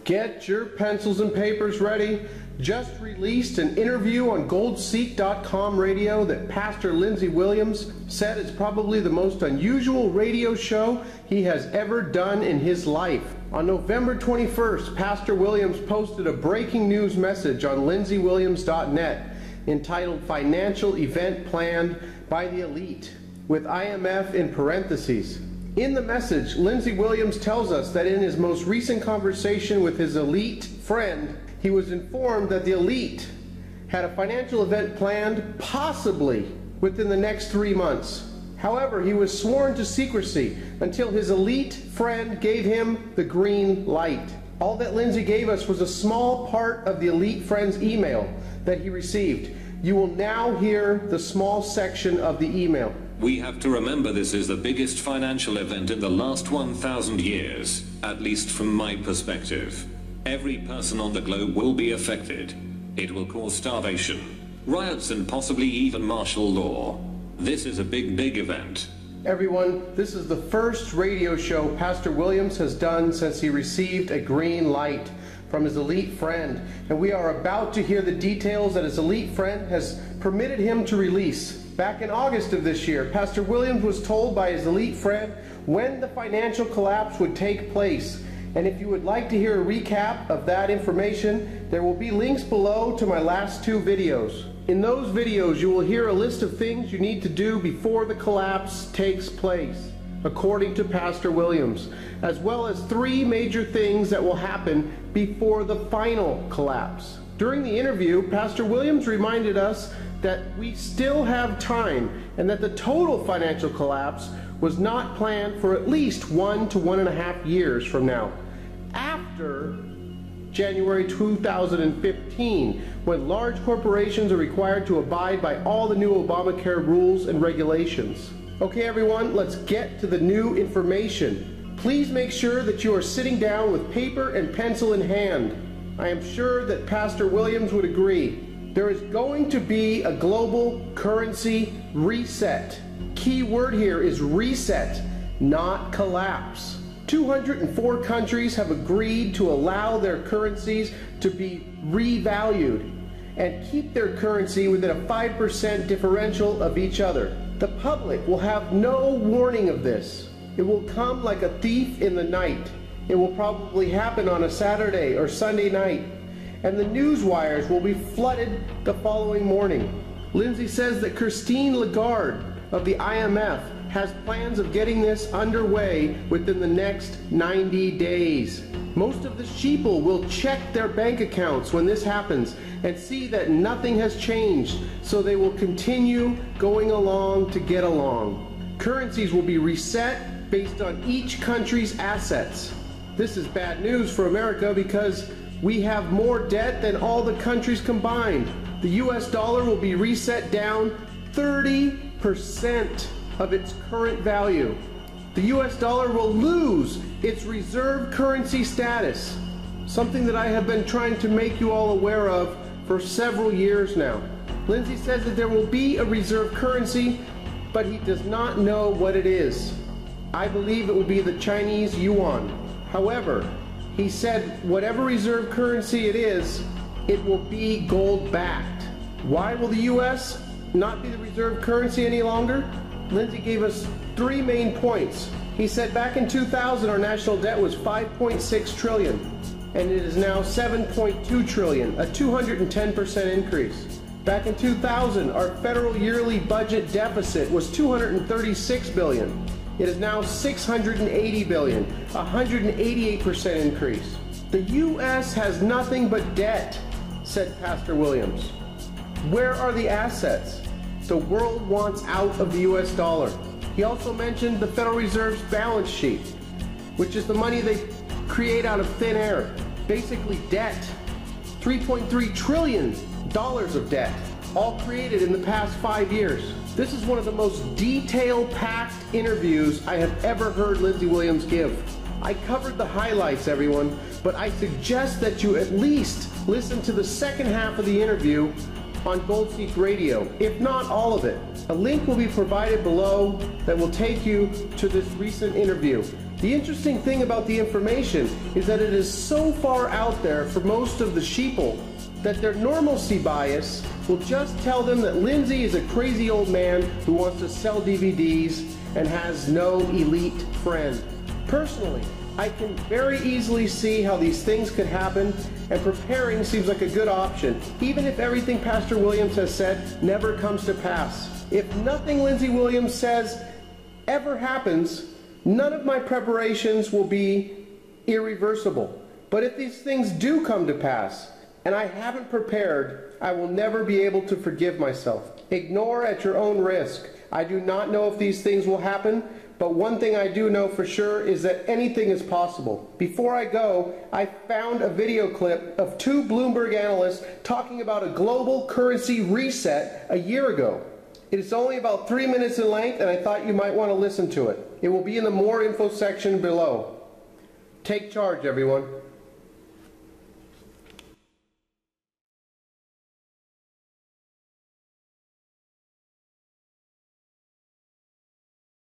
Get your pencils and papers ready. Just released an interview on GoldSeek.com radio that Pastor Lindsey Williams said is probably the most unusual radio show he has ever done in his life. On November 21st, Pastor Williams posted a breaking news message on LindseyWilliams.net entitled Financial Event Planned by the Elite, with IMF in parentheses. In the message, Lindsey Williams tells us that in his most recent conversation with his elite friend, he was informed that the elite had a financial event planned possibly within the next 3 months. However, he was sworn to secrecy until his elite friend gave him the green light. All that Lindsey gave us was a small part of the elite friend's email that he received. You will now hear the small section of the email. We have to remember this is the biggest financial event in the last 1,000 years, at least from my perspective. Every person on the globe will be affected. It will cause starvation, riots, and possibly even martial law. This is a big, big event. Everyone, this is the first radio show Pastor Williams has done since he received a green light from his elite friend, and we are about to hear the details that his elite friend has permitted him to release. Back in August of this year, Pastor Williams was told by his elite friend when the financial collapse would take place. And if you would like to hear a recap of that information, there will be links below to my last 2 videos. In those videos, you will hear a list of things you need to do before the collapse takes place, according to Pastor Williams, as well as 3 major things that will happen before the final collapse. During the interview, Pastor Williams reminded us that we still have time and that the total financial collapse was not planned for at least 1 to 1.5 years from now, after January 2015, when large corporations are required to abide by all the new Obamacare rules and regulations. Okay, everyone, let's get to the new information. Please make sure that you are sitting down with paper and pencil in hand. I am sure that Pastor Williams would agree. There is going to be a global currency reset. Key word here is reset, not collapse. 204 countries have agreed to allow their currencies to be revalued and keep their currency within a 5% differential of each other. The public will have no warning of this. It will come like a thief in the night. It will probably happen on a Saturday or Sunday night, and the news wires will be flooded the following morning. Lindsey says that Christine Lagarde of the IMF has plans of getting this underway within the next 90 days. Most of the sheeple will check their bank accounts when this happens and see that nothing has changed, so they will continue going along to get along. Currencies will be reset based on each country's assets. This is bad news for America because we have more debt than all the countries combined. The US dollar will be reset down 30% of its current value. The US dollar will lose its reserve currency status, something that I have been trying to make you all aware of for several years now. Lindsey says that there will be a reserve currency, but he does not know what it is. I believe it will be the Chinese yuan. However, he said whatever reserve currency it is, it will be gold-backed. Why will the US not be the reserve currency any longer? Lindsey gave us 3 main points. He said back in 2000 our national debt was $5.6 trillion, and it is now $7.2 trillion, a 210% increase. Back in 2000 our federal yearly budget deficit was $236 billion. It is now $680 billion, a 188% increase. The U.S. has nothing but debt, said Pastor Williams. Where are the assets? The world wants out of the U.S. dollar. He also mentioned the Federal Reserve's balance sheet, which is the money they create out of thin air. Basically debt. $3.3 trillion of debt, all created in the past 5 years. This is one of the most detail-packed interviews I have ever heard Lindsey Williams give. I covered the highlights, everyone, but I suggest that you at least listen to the second half of the interview on GoldSeek Radio, if not all of it. A link will be provided below that will take you to this recent interview. The interesting thing about the information is that it is so far out there for most of the sheeple that their normalcy bias will just tell them that Lindsey is a crazy old man who wants to sell DVDs and has no elite friend. Personally, I can very easily see how these things could happen, and preparing seems like a good option, even if everything Pastor Williams has said never comes to pass. If nothing Lindsey Williams says ever happens, none of my preparations will be irreversible. But if these things do come to pass, and I haven't prepared, I will never be able to forgive myself. Ignore at your own risk. I do not know if these things will happen, but one thing I do know for sure is that anything is possible. Before I go, I found a video clip of two Bloomberg analysts talking about a global currency reset a year ago. It is only about 3 minutes in length, and I thought you might want to listen to it. It will be in the more info section below. Take charge, everyone.